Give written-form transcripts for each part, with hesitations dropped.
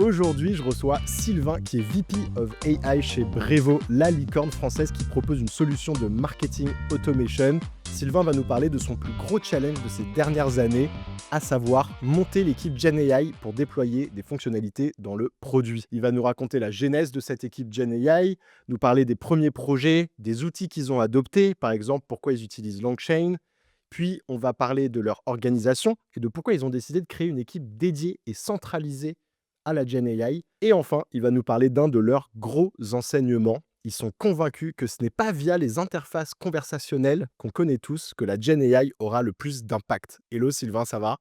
Aujourd'hui, je reçois Sylvain qui est VP of AI chez Brevo, la licorne française qui propose une solution de marketing automation. Sylvain va nous parler de son plus gros challenge de ces dernières années, à savoir monter l'équipe GenAI pour déployer des fonctionnalités dans le produit. Il va nous raconter la genèse de cette équipe GenAI, nous parler des premiers projets, des outils qu'ils ont adoptés, par exemple pourquoi ils utilisent LangChain. Puis on va parler de leur organisation et de pourquoi ils ont décidé de créer une équipe dédiée et centralisée à la Gen AI. Et enfin, il va nous parler d'un de leurs gros enseignements. Ils sont convaincus que ce n'est pas via les interfaces conversationnelles qu'on connaît tous que la Gen AI aura le plus d'impact. Hello Sylvain, ça va?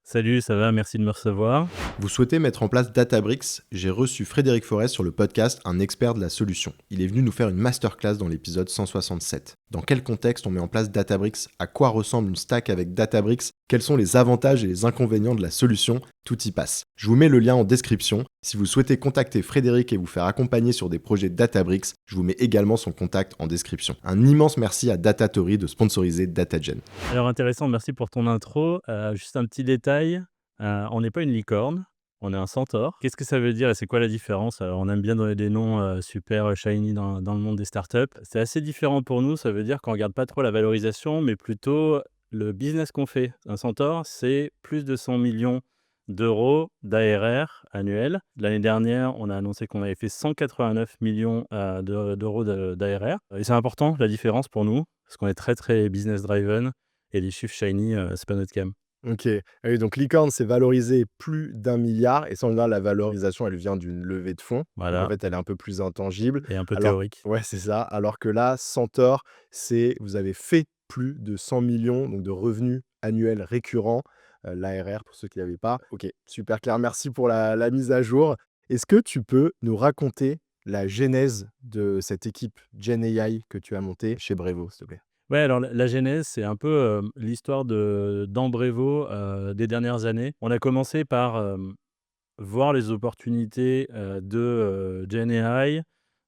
Salut, ça va? Merci de me recevoir. Vous souhaitez mettre en place Databricks? J'ai reçu Frédéric Forest sur le podcast, un expert de la solution. Il est venu nous faire une masterclass dans l'épisode 167. Dans quel contexte on met en place Databricks? À quoi ressemble une stack avec Databricks? Quels sont les avantages et les inconvénients de la solution? Tout y passe. Je vous mets le lien en description. Si vous souhaitez contacter Frédéric et vous faire accompagner sur des projets Databricks, je vous mets également son contact en description. Un immense merci à Datatory de sponsoriser DataGen. Alors intéressant, merci pour ton intro. Juste un petit détail, on n'est pas une licorne, on est un centaure. Qu'est-ce que ça veut dire et c'est quoi la différence? Alors, on aime bien donner des noms super shiny dans le monde des startups. C'est assez différent pour nous, ça veut dire qu'on ne regarde pas trop la valorisation, mais plutôt le business qu'on fait. Un centaure, c'est plus de 100 millions d'euros d'ARR annuel. L'année dernière, on a annoncé qu'on avait fait 189 millions d'euros d'ARR. Et c'est important, la différence pour nous, parce qu'on est très, très business-driven. Et les chiffres shiny, c'est pas notre cam. Ok. Ah oui, donc Licorne, c'est valorisé plus d'1 milliard. Et ça, en général, la valorisation, elle vient d'une levée de fonds. Donc en Voilà, fait, elle est un peu plus intangible. et un peu Alors, théorique. ouais, c'est ça. Alors que là, Centaure, c'est vous avez fait plus de 100 millions donc de revenus annuels récurrents, l'ARR pour ceux qui n'avaient pas. Ok, super clair. Merci pour la mise à jour. Est-ce que tu peux nous raconter la genèse de cette équipe Gen AI que tu as montée chez Brevo, s'il te plaît? Ouais, alors la genèse, c'est un peu, l'histoire d'Ambrevo, des dernières années. On a commencé par, voir les opportunités, de GenAI,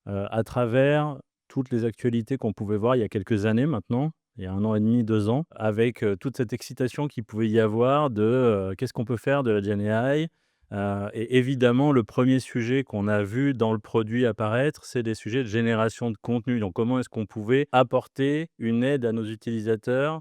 à travers toutes les actualités qu'on pouvait voir il y a quelques années maintenant, il y a 1 an et demi, 2 ans, avec, toute cette excitation qu'il pouvait y avoir de, qu'est-ce qu'on peut faire de la GenAI? Et évidemment, le premier sujet qu'on a vu dans le produit apparaître, c'est des sujets de génération de contenu. Donc comment est-ce qu'on pouvait apporter une aide à nos utilisateurs,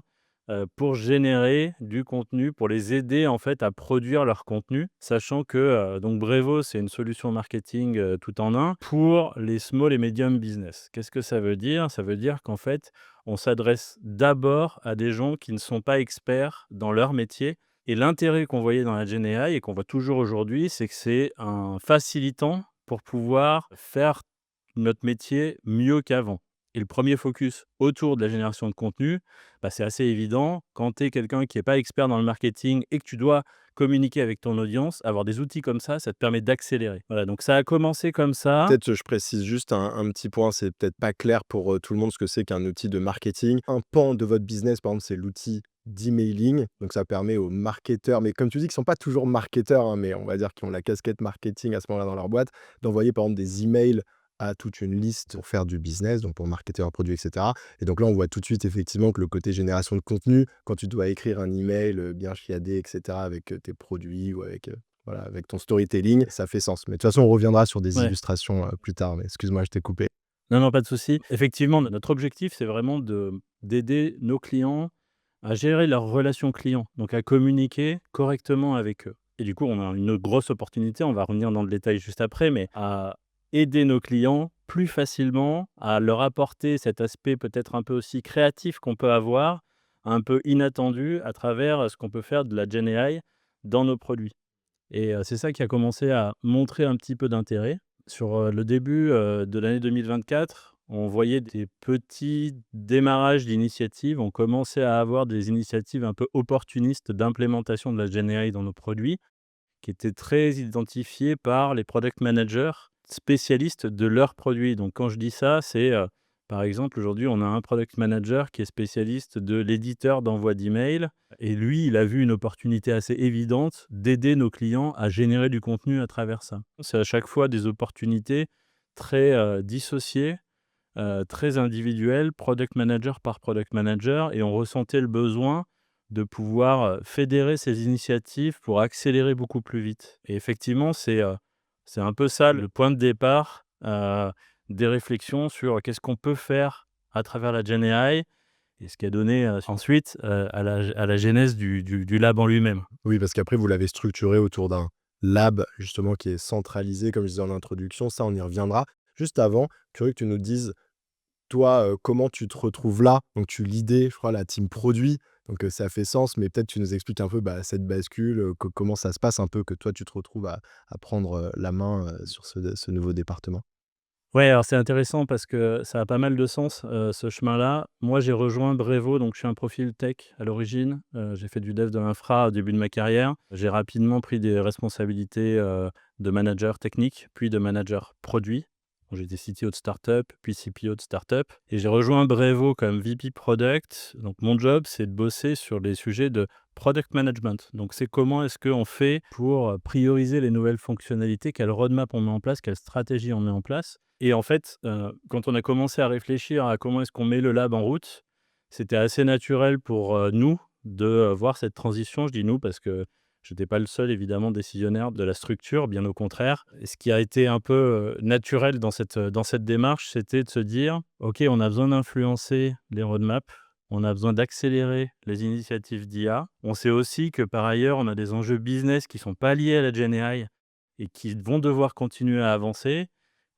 pour générer du contenu, pour les aider en fait à produire leur contenu, sachant que donc Brevo, c'est une solution marketing tout en un pour les small et medium business. Qu'est-ce que ça veut dire? Ça veut dire qu'en fait, on s'adresse d'abord à des gens qui ne sont pas experts dans leur métier. Et l'intérêt qu'on voyait dans la Gen AI et qu'on voit toujours aujourd'hui, c'est que c'est un facilitant pour pouvoir faire notre métier mieux qu'avant. Et le premier focus autour de la génération de contenu, bah, c'est assez évident. Quand tu es quelqu'un qui n'est pas expert dans le marketing et que tu dois communiquer avec ton audience, avoir des outils comme ça te permet d'accélérer. Voilà, donc ça a commencé comme ça. Peut-être, je précise juste un petit point, c'est peut-être pas clair pour, tout le monde ce que c'est qu'un outil de marketing. Un pan de votre business, par exemple, c'est l'outil d'emailing, donc ça permet aux marketeurs, mais comme tu dis, qui sont pas toujours marketeurs, hein, mais on va dire qui ont la casquette marketing à ce moment-là dans leur boîte, d'envoyer par exemple des emails à toute une liste pour faire du business, donc pour marketer un produit et cetera. Et donc là, on voit tout de suite effectivement que le côté génération de contenu, quand tu dois écrire un email, bien chiadé et cetera avec, tes produits ou avec, voilà, avec ton storytelling, ça fait sens. Mais de toute façon, on reviendra sur des Ouais. illustrations, plus tard, mais excuse-moi, je t'ai coupé. Non, non, pas de souci. Effectivement, notre objectif, c'est vraiment d'aider nos clients à gérer leurs relations clients, donc à communiquer correctement avec eux. Et du coup, on a une grosse opportunité, on va revenir dans le détail juste après, mais à aider nos clients plus facilement, à leur apporter cet aspect peut-être un peu aussi créatif qu'on peut avoir, un peu inattendu à travers ce qu'on peut faire de la Gen AI dans nos produits. Et c'est ça qui a commencé à montrer un petit peu d'intérêt. Sur, le début, de l'année 2024, on voyait des petits démarrages d'initiatives. On commençait à avoir des initiatives un peu opportunistes d'implémentation de la Gen AI dans nos produits, qui étaient très identifiées par les product managers spécialistes de leurs produits. Donc quand je dis ça, c'est, par exemple, aujourd'hui, on a un product manager qui est spécialiste de l'éditeur d'envoi d'email et lui, il a vu une opportunité assez évidente d'aider nos clients à générer du contenu à travers ça. C'est à chaque fois des opportunités très, dissociées, très individuelles, product manager par product manager et on ressentait le besoin de pouvoir, fédérer ces initiatives pour accélérer beaucoup plus vite et effectivement, c'est, C'est un peu ça le point de départ, des réflexions sur qu'est-ce qu'on peut faire à travers la Gen AI et ce qui a donné, ensuite, à la genèse du lab en lui-même. Oui, parce qu'après, vous l'avez structuré autour d'un lab, justement, qui est centralisé, comme je disais en introduction. Ça, on y reviendra. Juste avant, curieux que tu nous dises, toi, comment tu te retrouves là? Donc tu leadais, je crois, la team produit, donc ça fait sens, mais peut-être tu nous expliques un peu, bah, cette bascule, comment ça se passe un peu que toi tu te retrouves à prendre, la main, sur ce nouveau département? Ouais, alors c'est intéressant parce que ça a pas mal de sens, ce chemin-là. Moi, j'ai rejoint Brevo, donc je suis un profil tech à l'origine. J'ai fait du dev de l'infra au début de ma carrière. J'ai rapidement pris des responsabilités, de manager technique, puis de manager produit. Donc j'étais CTO de startup, puis CPO de startup et j'ai rejoint Brevo comme VP product. Donc mon job, c'est de bosser sur les sujets de product management. Donc c'est comment est-ce qu'on fait pour, prioriser les nouvelles fonctionnalités, quelle roadmap on met en place, quelle stratégie on met en place et en fait, quand on a commencé à réfléchir à comment est-ce qu'on met le lab en route, c'était assez naturel pour, nous de, voir cette transition. Je dis «nous» parce que je n'étais pas le seul évidemment décisionnaire de la structure, bien au contraire. Et ce qui a été un peu, naturel dans cette démarche, c'était de se dire: «OK, on a besoin d'influencer les roadmaps, on a besoin d'accélérer les initiatives d'IA». On sait aussi que par ailleurs, on a des enjeux business qui sont pas liés à la Gen AI et qui vont devoir continuer à avancer.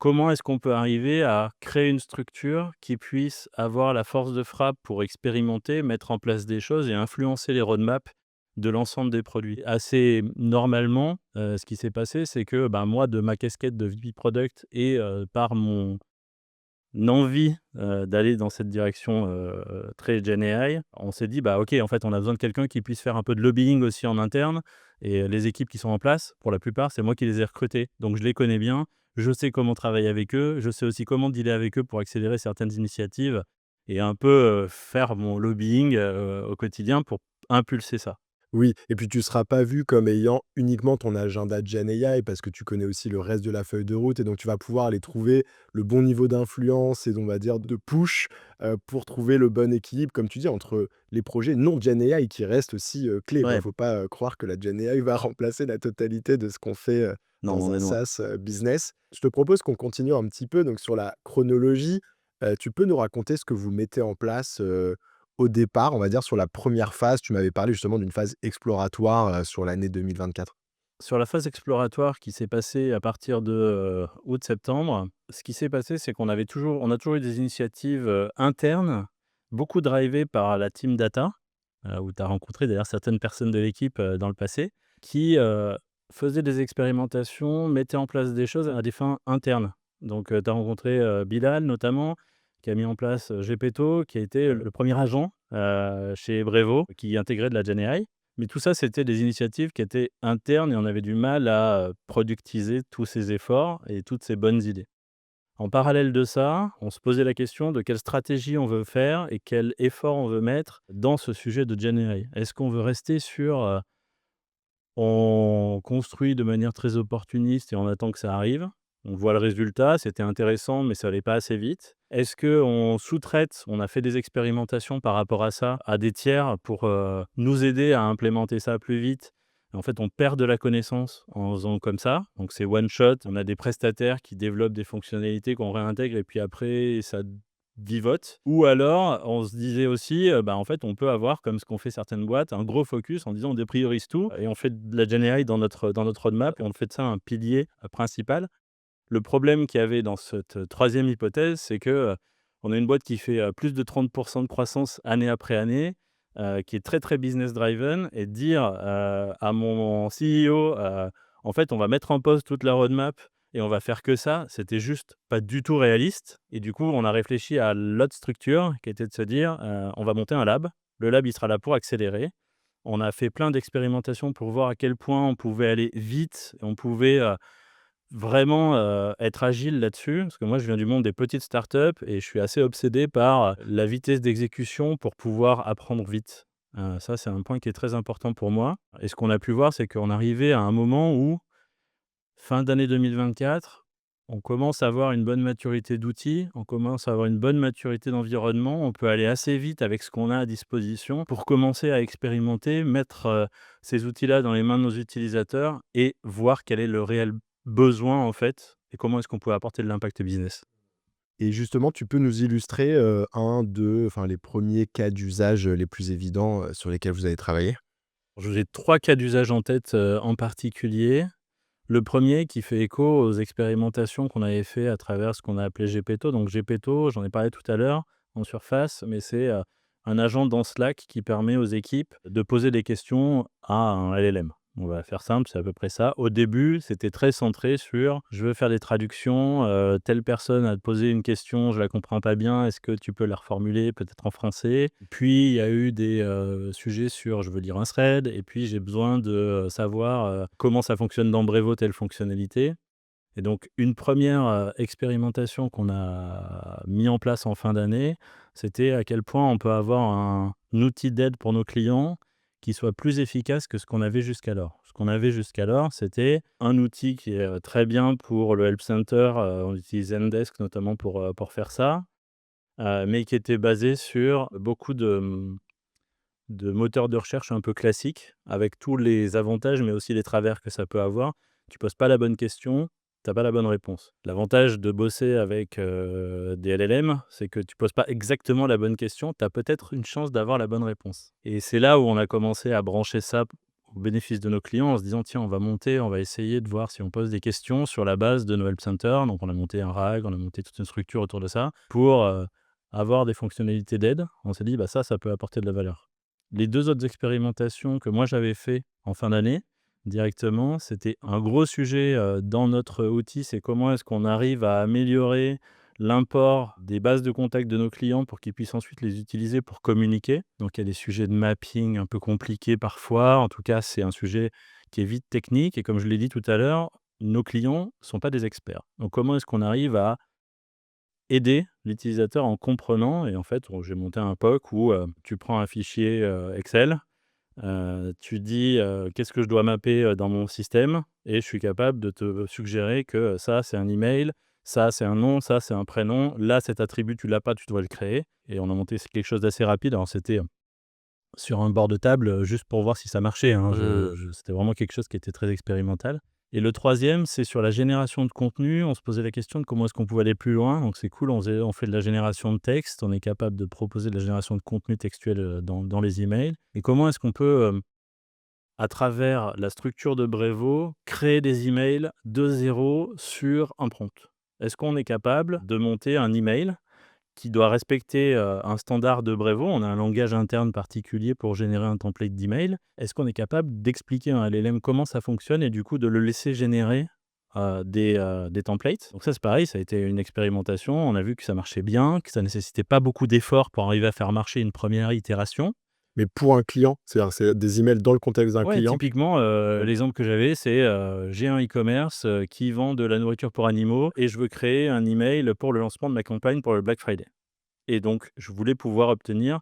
Comment est-ce qu'on peut arriver à créer une structure qui puisse avoir la force de frappe pour expérimenter, mettre en place des choses et influencer les roadmaps de l'ensemble des produits? Assez normalement, ce qui s'est passé, c'est que, ben, moi, de ma casquette de VP product et par mon envie, d'aller dans cette direction, très Gen AI, on s'est dit: «Bah, OK, en fait, on a besoin de quelqu'un qui puisse faire un peu de lobbying aussi en interne» et les équipes qui sont en place, pour la plupart, c'est moi qui les ai recrutées. Donc je les connais bien, je sais comment travailler avec eux, je sais aussi comment dealer avec eux pour accélérer certaines initiatives et un peu, faire mon lobbying, au quotidien pour impulser ça. Oui, et puis tu seras pas vu comme ayant uniquement ton agenda Gen AI parce que tu connais aussi le reste de la feuille de route et donc tu vas pouvoir aller trouver le bon niveau d'influence et on va dire de push, pour trouver le bon équilibre, comme tu dis, entre les projets non Gen AI qui restent aussi, clés, quoi. Ouais, Faut pas, croire que la Gen AI va remplacer la totalité de ce qu'on fait, non, dans on un est loin. SaaS, business. Je te propose qu'on continue un petit peu donc sur la chronologie. Tu peux nous raconter ce que vous mettez en place, au départ, on va dire sur la première phase, tu m'avais parlé justement d'une phase exploratoire, sur l'année 2024. Sur la phase exploratoire qui s'est passée à partir de, août-septembre, ce qui s'est passé, c'est on a toujours eu des initiatives, internes, beaucoup drivées par la team data, où tu as rencontré d'ailleurs certaines personnes de l'équipe, dans le passé, qui, faisaient des expérimentations, mettaient en place des choses à des fins internes. Donc, tu as rencontré, Bilal notamment, qui a mis en place, Gepetto, qui a été le premier agent, chez Brevo, qui intégrait de la Gen AI. Mais tout ça, c'était des initiatives qui étaient internes et on avait du mal à, productiser tous ces efforts et toutes ces bonnes idées. En parallèle de ça, on se posait la question de quelle stratégie on veut faire et quel effort on veut mettre dans ce sujet de Gen AI. Est-ce qu'on veut rester sur, on construit de manière très opportuniste et on attend que ça arrive. On voit le résultat, c'était intéressant, mais ça allait pas assez vite. Est-ce qu'on sous-traite, on a fait des expérimentations par rapport à ça, à des tiers pour nous aider à implémenter ça plus vite. Et en fait, on perd de la connaissance en faisant comme ça. Donc c'est one shot. On a des prestataires qui développent des fonctionnalités qu'on réintègre et puis après, ça vivote. Ou alors, on se disait aussi, bah, en fait, on peut avoir, comme ce qu'ont fait certaines boîtes, un gros focus en disant: «On dépriorise tout et on fait de la Gen AI dans notre roadmap et on fait de ça un pilier, principal». Le problème qu'il y avait dans cette, 3e hypothèse, c'est que, on a une boîte qui fait, plus de 30 de croissance année après année, qui est très, très business driven et dire, à mon CEO, «En fait, on va mettre en pause toute la roadmap et on va faire que ça», c'était juste pas du tout réaliste et du coup, on a réfléchi à l'autre structure qui était de se dire, «On va monter un lab». Le lab, il sera là pour accélérer. On a fait plein d'expérimentations pour voir à quel point on pouvait aller vite et on pouvait, vraiment, être agile là-dessus, parce que moi je viens du monde des petites startups et je suis assez obsédé par, la vitesse d'exécution pour pouvoir apprendre vite. Ça, c'est un point qui est très important pour moi et ce qu'on a pu voir, c'est qu'on arrivait à un moment où, fin d'année 2024, on commence à avoir une bonne maturité d'outils, on commence à avoir une bonne maturité d'environnement, on peut aller assez vite avec ce qu'on a à disposition pour commencer à expérimenter, mettre, ces outils-là dans les mains de nos utilisateurs et voir quel est le réel besoin en fait et comment est-ce qu'on pouvait apporter de l'impact business. Et justement, tu peux nous illustrer, les premiers cas d'usage, les plus évidents, sur lesquels vous avez travaillé? J'ai 3 cas d'usage en tête, en particulier. Le premier qui fait écho aux expérimentations qu'on avait fait à travers ce qu'on a appelé Gepetto. Donc Gepetto, j'en ai parlé tout à l'heure en surface, mais c'est, un agent dans Slack qui permet aux équipes de poser des questions à un LLM. On va faire simple, c'est à peu près ça. Au début, c'était très centré sur: «Je veux faire des traductions, telle personne a posé une question, je la comprends pas bien, est-ce que tu peux la reformuler peut-être en français?» Puis il y a eu des, sujets sur: «Je veux lire un thread» et puis j'ai besoin de, savoir, comment ça fonctionne dans Brevo, telle fonctionnalité. Et donc une première expérimentation qu'on a mis en place en fin d'année, c'était à quel point on peut avoir un outil d'aide pour nos clients qui soit plus efficace que ce qu'on avait jusqu'alors. Ce qu'on avait jusqu'alors, c'était un outil qui est, très bien pour le help center, on utilise Zendesk notamment pour faire ça, mais qui était basé sur beaucoup de moteurs de recherche un peu classiques, avec tous les avantages, mais aussi les travers que ça peut avoir. Tu poses pas la bonne question, tu as pas la bonne réponse. L'avantage de bosser avec, des LLM, c'est que tu poses pas exactement la bonne question, tu as peut-être une chance d'avoir la bonne réponse. Et c'est là où on a commencé à brancher ça au bénéfice de nos clients en se disant: «Tiens, on va essayer de voir si on pose des questions sur la base de nos help centers». Donc on a monté un RAG, on a monté toute une structure autour de ça pour, avoir des fonctionnalités d'aide. On s'est dit: «Bah, ça peut apporter de la valeur». Les 2 autres expérimentations que moi j'avais fait en fin d'année, directement, c'était un gros sujet, dans notre outil, c'est comment est-ce qu'on arrive à améliorer l'import des bases de contact de nos clients pour qu'ils puissent ensuite les utiliser pour communiquer. Donc il y a des sujets de mapping un peu compliqués parfois. En tout cas, c'est un sujet qui est vite technique et comme je l'ai dit tout à l'heure, nos clients ne sont pas des experts. Donc comment est-ce qu'on arrive à aider l'utilisateur en comprenant et en fait, j'ai monté un POC où, tu prends un fichier, Excel, tu dis, «Qu'est-ce que je dois mapper, dans mon système?» et je suis capable de te suggérer que, ça, c'est un email, ça, c'est un nom, ça, c'est un prénom, là, cet attribut, tu l'as pas, tu dois le créer et on a monté quelque chose d'assez rapide. Alors c'était, sur un bord de table, juste pour voir si ça marchait, hein. Mmh. C'était vraiment quelque chose qui était très expérimental. Et le troisième, c'est sur la génération de contenu. On se posait la question de comment est-ce qu'on pouvait aller plus loin. Donc c'est cool, on fait de la génération de texte, on est capable de proposer de la génération de contenu textuel, dans les emails. Et comment est-ce qu'on peut, à travers la structure de Brevo, créer des emails de zéro sur un prompt? Est-ce qu'on est capable de monter un email qui doit respecter, un standard de Brevo? On a un langage interne particulier pour générer un template d'email. Est-ce qu'on est capable d'expliquer à un LLM comment ça fonctionne et du coup de le laisser générer, des templates? Donc ça, c'est pareil, ça a été une expérimentation. On a vu que ça marchait bien, que ça nécessitait pas beaucoup d'efforts pour arriver à faire marcher une première itération. Mais pour un client, c'est-à-dire c'est des emails dans le contexte d'un Ouais, client? typiquement, l'exemple que j'avais, c'est, j'ai un e-commerce, qui vend de la nourriture pour animaux et je veux créer un email pour le lancement de ma campagne pour le Black Friday. Et donc je voulais pouvoir obtenir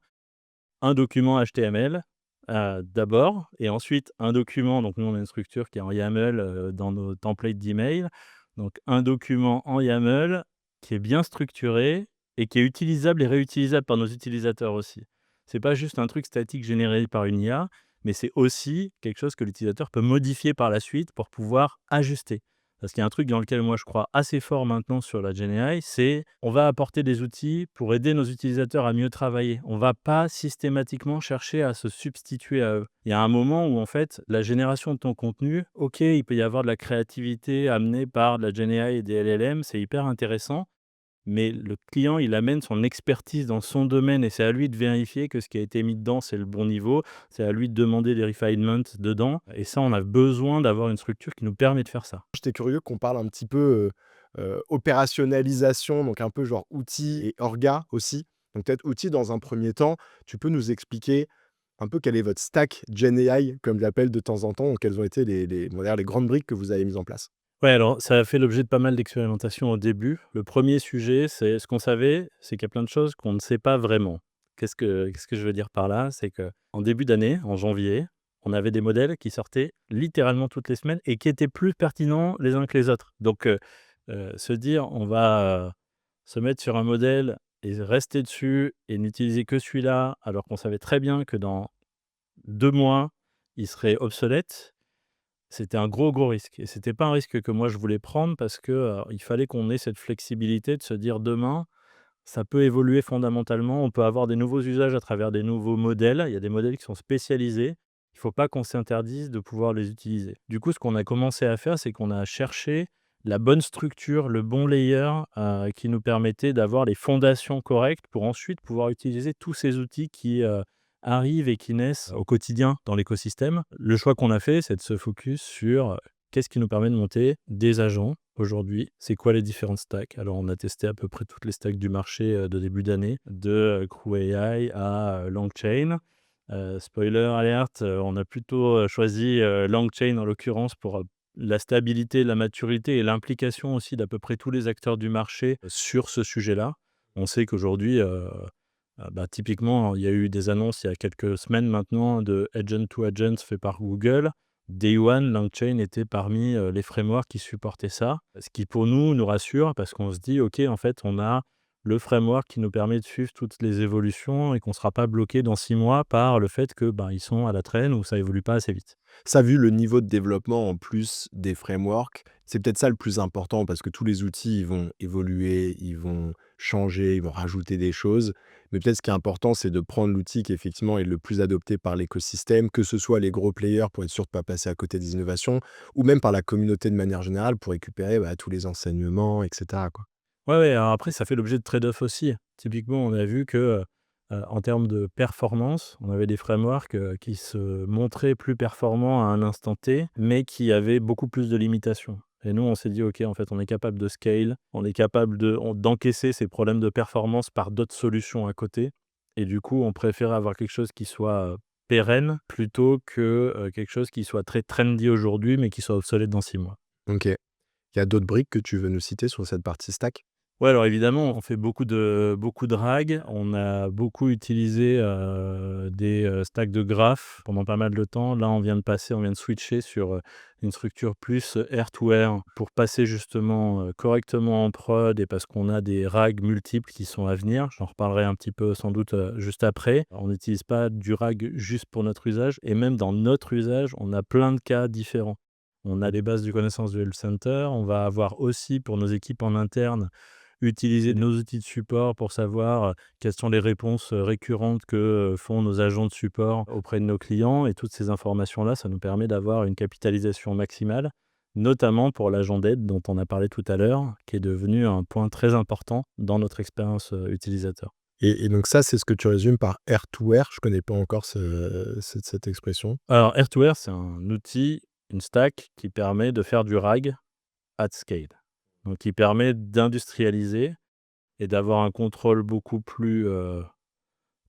un document HTML, d'abord et ensuite un document, donc nous on a une structure qui est en YAML, dans nos templates d'email. Donc un document en YAML qui est bien structuré et qui est utilisable et réutilisable par nos utilisateurs aussi. C'est pas juste un truc statique généré par une IA, mais c'est aussi quelque chose que l'utilisateur peut modifier par la suite pour pouvoir ajuster. Parce qu'il y a un truc dans lequel moi je crois assez fort maintenant sur la Gen AI, c'est on va apporter des outils pour aider nos utilisateurs à mieux travailler. On va pas systématiquement chercher à se substituer à eux. Il y a un moment où en fait la génération de ton contenu, OK, il peut y avoir de la créativité amenée par de la Gen AI et des LLM, c'est hyper intéressant. Mais le client, il amène son expertise dans son domaine et c'est à lui de vérifier que ce qui a été mis dedans, c'est le bon niveau. C'est à lui de demander des refinements dedans et ça, on a besoin d'avoir une structure qui nous permet de faire ça. J'étais curieux qu'on parle un petit peu, opérationnalisation, donc un peu genre outils et orga aussi. Donc peut-être outils dans un premier temps, tu peux nous expliquer un peu quel est votre stack Gen AI, comme je l'appelle de temps en temps, quelles ont été on va dire les grandes briques que vous avez mises en place? Ouais, alors ça a fait l'objet de pas mal d'expérimentations au début. Le premier sujet, c'est ce qu'on savait, c'est qu'il y a plein de choses qu'on ne sait pas vraiment. Qu'est-ce que je veux dire par là? C'est qu'en début d'année, en janvier, on avait des modèles qui sortaient littéralement toutes les semaines et qui étaient plus pertinents les uns que les autres. Donc, se dire: «On va, se mettre sur un modèle et rester dessus et n'utiliser que celui-là», alors qu'on savait très bien que dans 2 mois, il serait obsolète. C'était un gros, gros risque et c'était pas un risque que moi je voulais prendre parce que, il fallait qu'on ait cette flexibilité de se dire: «Demain, ça peut évoluer fondamentalement, on peut avoir des nouveaux usages à travers des nouveaux modèles». Il y a des modèles qui sont spécialisés, il faut pas qu'on s'interdise de pouvoir les utiliser. Du coup, ce qu'on a commencé à faire, c'est qu'on a cherché la bonne structure, le bon layer, qui nous permettait d'avoir les fondations correctes pour ensuite pouvoir utiliser tous ces outils qui, arrivent et qui naissent au quotidien dans l'écosystème. Le choix qu'on a fait, c'est de se focus sur, qu'est-ce qui nous permet de monter des agents aujourd'hui? C'est quoi les différentes stacks? Alors, on a testé à peu près toutes les stacks du marché, de début d'année, de, Crew AI à, LangChain. Spoiler alert, on a plutôt, choisi, LangChain en l'occurrence pour, la stabilité, la maturité et l'implication aussi d'à peu près tous les acteurs du marché sur ce sujet-là. On sait qu'aujourd'hui, typiquement, il y a eu des annonces il y a quelques semaines maintenant de Agent to Agent fait par Google. Day one, LangChain était parmi, les frameworks qui supportaient ça. Ce qui pour nous rassure parce qu'on se dit: «OK, en fait, on a le framework qui nous permet de suivre toutes les évolutions et qu'on ne sera pas bloqué dans 6 mois par le fait que, ils sont à la traîne ou ça évolue pas assez vite». Ça, vu le niveau de développement en plus des frameworks, c'est peut-être ça le plus important parce que tous les outils, ils vont évoluer, ils vont changer, ils vont rajouter des choses. Mais peut-être ce qui est important, c'est de prendre l'outil qui effectivement est le plus adopté par l'écosystème, que ce soit les gros players pour être sûr de ne pas passer à côté des innovations, ou même par la communauté de manière générale pour récupérer tous les enseignements, etc., quoi. Ouais, ouais, alors après ça fait l'objet de trade-off aussi. Typiquement, on a vu que, en termes de performance, on avait des frameworks, qui se montraient plus performants à un instant T, mais qui avaient beaucoup plus de limitations et nous, on s'est dit: «OK, en fait, on est capable de scale, on est capable d'encaisser ces problèmes de performance par d'autres solutions à côté» et du coup, on préférait avoir quelque chose qui soit, pérenne plutôt que, quelque chose qui soit très trendy aujourd'hui, mais qui soit obsolète dans 6 mois. Ok. Il y a d'autres briques que tu veux nous citer sur cette partie stack? Ouais, alors évidemment, on fait beaucoup de RAG. On a beaucoup utilisé, des, stacks de graphes pendant pas mal de temps. Là, on vient de switcher sur, une structure plus air-to-air pour passer justement, correctement en prod et parce qu'on a des RAG multiples qui sont à venir. J'en reparlerai un petit peu sans doute, juste après. On n'utilise pas du RAG juste pour notre usage et même dans notre usage, on a plein de cas différents. On a les bases de connaissances du Help Center. On va avoir aussi pour nos équipes en interne utiliser nos outils de support pour savoir, quelles sont les réponses, récurrentes que, font nos agents de support auprès de nos clients et toutes ces informations-là, ça nous permet d'avoir une capitalisation maximale, notamment pour l'agent d'aide dont on a parlé tout à l'heure, qui est devenu un point très important dans notre expérience, utilisateur. Et donc ça, c'est ce que tu résumes par air-to-air. Je connais pas encore cette expression. Alors Air2Air, c'est un outil, une stack qui permet de faire du RAG at scale. Donc qui permet d'industrialiser et d'avoir un contrôle beaucoup plus,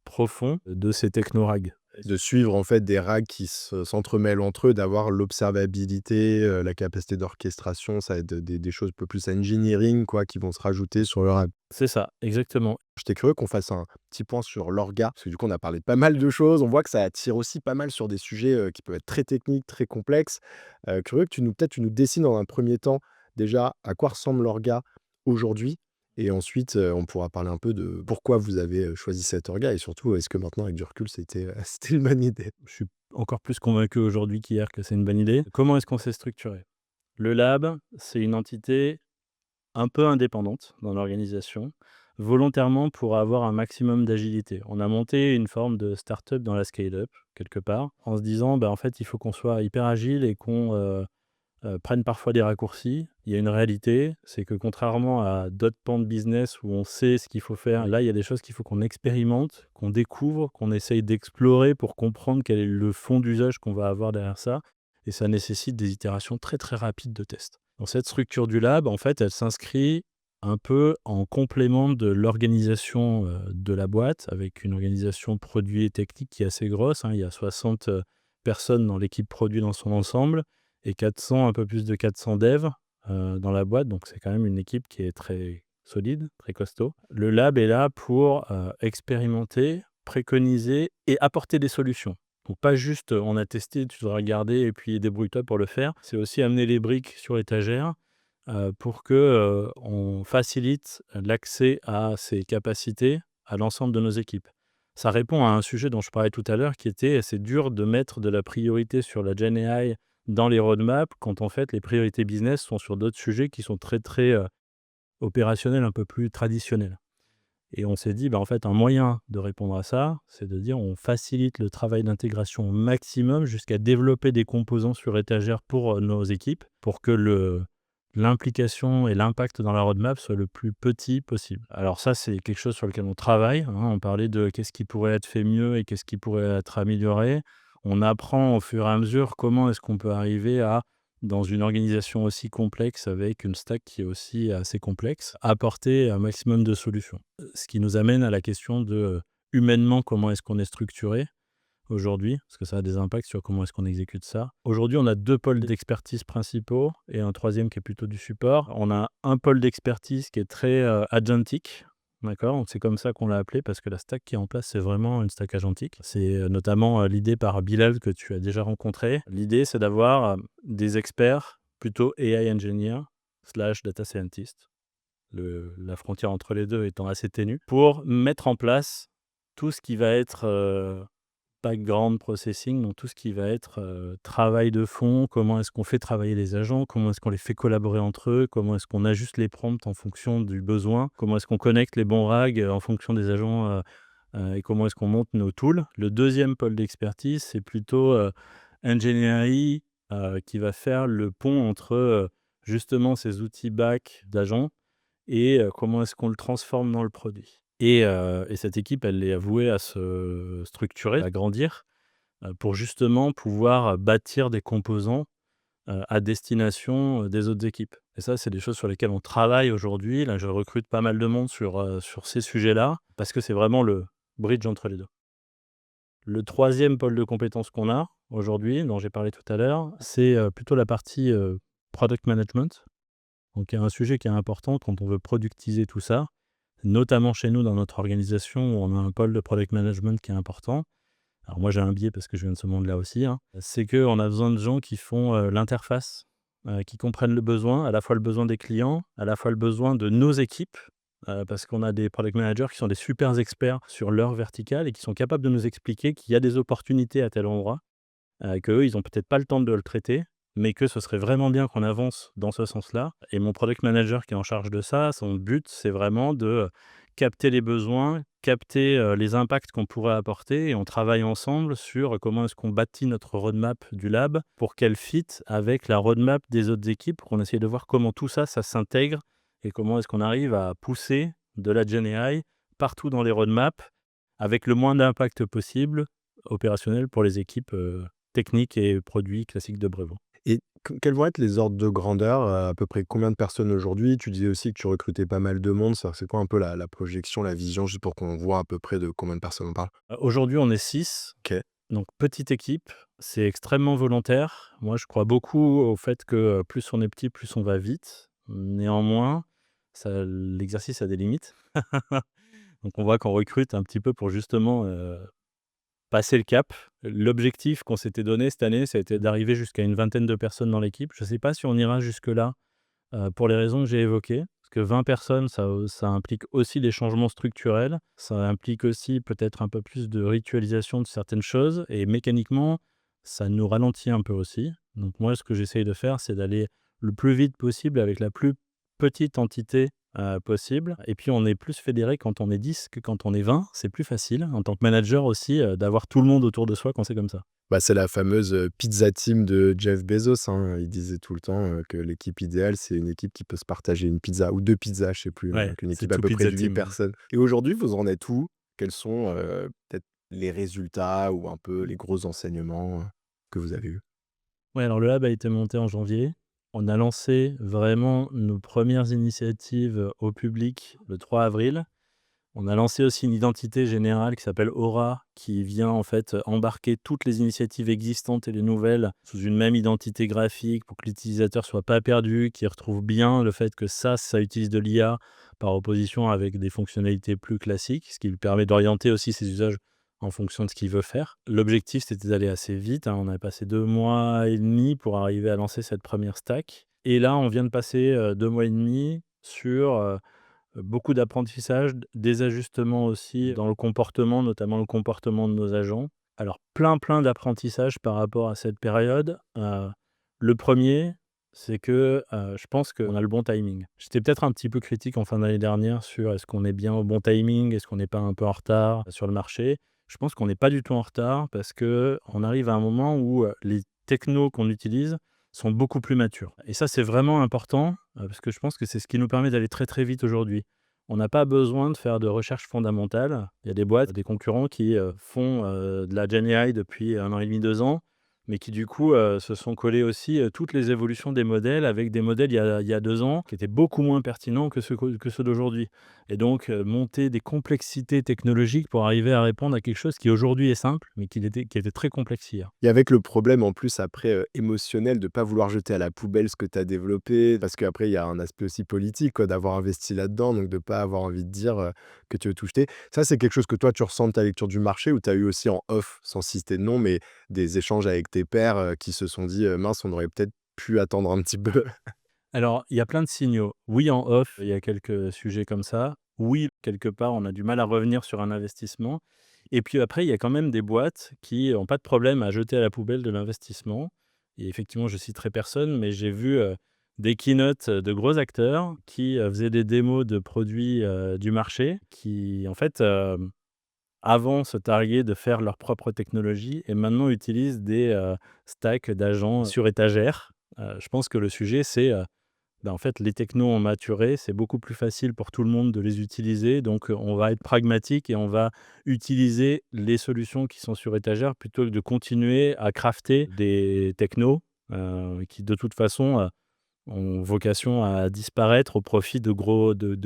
profond de ces techno-RAG. De suivre en fait des racks qui s'entremêlent entre eux, d'avoir l'observabilité, la capacité d'orchestration, ça va être des choses un peu plus engineering quoi, qui vont se rajouter sur le rack. C'est ça, exactement. J'étais curieux qu'on fasse un petit point sur l'orga, parce que du coup on a parlé de pas mal de choses, on voit que ça attire aussi pas mal sur des sujets, qui peuvent être très techniques, très complexes. Curieux que tu nous dessines dans un premier temps, déjà à quoi ressemble l'orga aujourd'hui? Et ensuite, on pourra parler un peu de pourquoi vous avez, choisi cet orga et surtout, est-ce que maintenant avec du recul c'était, c'était une bonne idée? Je suis encore plus convaincu aujourd'hui qu'hier que c'est une bonne idée. Comment est-ce qu'on s'est structuré? Le lab, c'est une entité un peu indépendante dans l'organisation, volontairement pour avoir un maximum d'agilité. On a monté une forme de start-up dans la scale-up, quelque part, en se disant, en fait, il faut qu'on soit hyper agile et qu'on, prennent parfois des raccourcis. Il y a une réalité, c'est que contrairement à d'autres pans de business où on sait ce qu'il faut faire, là, il y a des choses qu'il faut qu'on expérimente, qu'on découvre, qu'on essaye d'explorer pour comprendre quel est le fond d'usage qu'on va avoir derrière ça. Et ça nécessite des itérations très très rapides de tests. Donc cette structure du lab, en fait, elle s'inscrit un peu en complément de l'organisation de la boîte, avec une organisation produit et technique qui est assez grosse, hein. Il y a 60 personnes dans l'équipe produit dans son ensemble et 400, un peu plus de 400 devs, dans la boîte, donc c'est quand même une équipe qui est très solide, très costaud. Le lab est là pour, expérimenter, préconiser et apporter des solutions. Donc pas juste, on a testé, tu dois regarder et puis débrouille-toi pour le faire. C'est aussi amener les briques sur l'étagère, pour que, on facilite l'accès à ces capacités à l'ensemble de nos équipes. Ça répond à un sujet dont je parlais tout à l'heure qui était, c'est dur de mettre de la priorité sur la Gen AI dans les roadmaps quand en fait les priorités business sont sur d'autres sujets qui sont très, très opérationnels, un peu plus traditionnels. Et on s'est dit, bah, en fait, un moyen de répondre à ça, c'est de dire on facilite le travail d'intégration au maximum jusqu'à développer des composants sur étagère pour nos équipes, pour que l'implication et l'impact dans la roadmap soit le plus petit possible. Alors ça, c'est quelque chose sur lequel on travaille, hein. On parlait de qu'est-ce qui pourrait être fait mieux et qu'est-ce qui pourrait être amélioré. On apprend au fur et à mesure comment est-ce qu'on peut arriver à, dans une organisation aussi complexe, avec une stack qui est aussi assez complexe, apporter un maximum de solutions. Ce qui nous amène à la question de, humainement, comment est-ce qu'on est structuré aujourd'hui? Parce que ça a des impacts sur comment est-ce qu'on exécute ça. Aujourd'hui, on a 2 pôles d'expertise principaux et un troisième qui est plutôt du support. On a un pôle d'expertise qui est très, agentique, d'accord? Donc c'est comme ça qu'on l'a appelé parce que la stack qui est en place, c'est vraiment une stack agentique. C'est, notamment, l'idée par Bilal que tu as déjà rencontré. L'idée, c'est d'avoir, des experts plutôt AI engineer slash data scientist, la frontière entre les 2 étant assez ténue, pour mettre en place tout ce qui va être, background processing, donc tout ce qui va être travail de fond, comment est-ce qu'on fait travailler les agents, comment est-ce qu'on les fait collaborer entre eux, comment est-ce qu'on ajuste les prompts en fonction du besoin, comment est-ce qu'on connecte les bons RAG en fonction des agents et comment est-ce qu'on monte nos tools. Le deuxième pôle d'expertise, c'est plutôt engineering qui va faire le pont entre justement ces outils back d'agents et comment est-ce qu'on le transforme dans le produit. Et cette équipe, elle est vouée à se structurer, à grandir, pour justement pouvoir bâtir des composants, à destination, des autres équipes. Et ça, c'est des choses sur lesquelles on travaille aujourd'hui. Là, je recrute pas mal de monde sur ces sujets-là, parce que c'est vraiment le bridge entre les 2. Le troisième pôle de compétences qu'on a aujourd'hui, dont j'ai parlé tout à l'heure, c'est, plutôt la partie, product management. Donc il y a un sujet qui est important quand on veut productiser tout ça, notamment chez nous dans notre organisation où on a un pôle de product management qui est important. Alors moi j'ai un biais parce que je viens de ce monde-là aussi, hein. C'est qu'on a besoin de gens qui font l'interface, qui comprennent le besoin, à la fois le besoin des clients, à la fois le besoin de nos équipes, parce qu'on a des product managers qui sont des super experts sur leur verticale et qui sont capables de nous expliquer qu'il y a des opportunités à tel endroit, qu'eux, ils ont peut-être pas le temps de le traiter, mais que ce serait vraiment bien qu'on avance dans ce sens-là. Et mon product manager qui est en charge de ça, son but, c'est vraiment de capter les besoins, capter les impacts qu'on pourrait apporter, et on travaille ensemble sur comment est-ce qu'on bâtit notre roadmap du lab pour qu'elle fit avec la roadmap des autres équipes, pour qu'on essaye de voir comment tout ça, ça s'intègre et comment est-ce qu'on arrive à pousser de la Gen AI partout dans les roadmaps avec le moins d'impact possible opérationnel pour les équipes techniques et produits classiques de Brevo. Et quels vont être les ordres de grandeur? À peu près combien de personnes aujourd'hui? Tu disais aussi que tu recrutais pas mal de monde. C'est quoi un peu la projection, la vision, juste pour qu'on voit à peu près de combien de personnes on parle? Aujourd'hui, on est 6, OK. donc petite équipe. C'est extrêmement volontaire. Moi, je crois beaucoup au fait que, plus on est petit, plus on va vite. Néanmoins, l'exercice a des limites. Donc on voit qu'on recrute un petit peu pour justement, passer le cap. L'objectif qu'on s'était donné cette année, ça a été d'arriver jusqu'à une vingtaine de personnes dans l'équipe. Je ne sais pas si on ira jusque-là, pour les raisons que j'ai évoquées. Parce que 20 personnes, ça implique aussi des changements structurels. Ça implique aussi peut-être un peu plus de ritualisation de certaines choses. Et mécaniquement, ça nous ralentit un peu aussi. Donc moi, ce que j'essaye de faire, c'est d'aller le plus vite possible avec la plus petite entité possible. Et puis, on est plus fédéré quand on est 10 que quand on est 20. C'est plus facile, en tant que manager aussi, d'avoir tout le monde autour de soi quand c'est comme ça. Bah, c'est la fameuse, pizza team de Jeff Bezos, hein. Il disait tout le temps, que l'équipe idéale, c'est une équipe qui peut se partager une pizza ou 2 pizzas, je sais plus, Ouais, qu'une c'est équipe à tout peu près pizza de 8 team. personnes. Et aujourd'hui, vous en êtes où? Quels sont, peut-être les résultats ou un peu les gros enseignements, que vous avez eus? Ouais, alors le lab a été monté en janvier. On a lancé vraiment nos premières initiatives au public le 3 avril. On a lancé aussi une identité générale qui s'appelle Aura, qui vient en fait embarquer toutes les initiatives existantes et les nouvelles sous une même identité graphique pour que l'utilisateur soit pas perdu, qu'il retrouve bien le fait que ça utilise de l'IA par opposition avec des fonctionnalités plus classiques, ce qui lui permet d'orienter aussi ses usages en fonction de ce qu'il veut faire. L'objectif, c'était d'aller assez vite, hein. On a passé 2 mois et demi pour arriver à lancer cette première stack. Et là, on vient de passer 2 mois et demi sur beaucoup d'apprentissage, des ajustements aussi dans le comportement, notamment le comportement de nos agents. Alors plein d'apprentissages par rapport à cette période. Le premier, c'est que, je pense qu'on a le bon timing. J'étais peut-être un petit peu critique en fin d'année dernière sur est-ce qu'on est bien au bon timing? Est-ce qu'on n'est pas un peu en retard sur le marché? Je pense qu'on n'est pas du tout en retard parce qu'on arrive à un moment où, les technos qu'on utilise sont beaucoup plus matures et ça, c'est vraiment important, parce que je pense que c'est ce qui nous permet d'aller très, très vite aujourd'hui. On n'a pas besoin de faire de recherche fondamentale. Il y a des boîtes, des concurrents qui, font, de la Gen AI depuis 1 an et demi, 2 ans, mais qui du coup, se sont collés aussi, toutes les évolutions des modèles avec des modèles il y a 2 ans qui étaient beaucoup moins pertinents que ceux d'aujourd'hui et donc monter des complexités technologiques pour arriver à répondre à quelque chose qui aujourd'hui est simple, mais qui était très complexe hier. Et avec le problème en plus après, émotionnel de pas vouloir jeter à la poubelle ce que tu as développé, parce qu'après il y a un aspect aussi politique quoi, d'avoir investi là-dedans, donc de pas avoir envie de dire, que tu veux tout jeter. Ça, c'est quelque chose que toi tu ressens de ta lecture du marché ou tu as eu aussi en off, sans citer de nom, mais des échanges avec tes pairs, qui se sont dit: «Mince, on aurait peut-être pu attendre un petit peu»? Alors, il y a plein de signaux. Oui, en off, il y a quelques sujets comme ça. Oui, quelque part, on a du mal à revenir sur un investissement. Et puis après, il y a quand même des boîtes qui n'ont pas de problème à jeter à la poubelle de l'investissement. Et effectivement, je citerai personne, mais j'ai vu des keynotes de gros acteurs qui faisaient des démos de produits du marché, qui en fait, avant se targuaient de faire leur propre technologie et maintenant utilisent des stacks d'agents sur étagère. Je pense que le sujet, c'est en fait, les technos ont maturé, c'est beaucoup plus facile pour tout le monde de les utiliser. Donc, on va être pragmatique et on va utiliser les solutions qui sont sur étagère plutôt que de continuer à crafter des technos qui, de toute façon, ont vocation à disparaître au profit de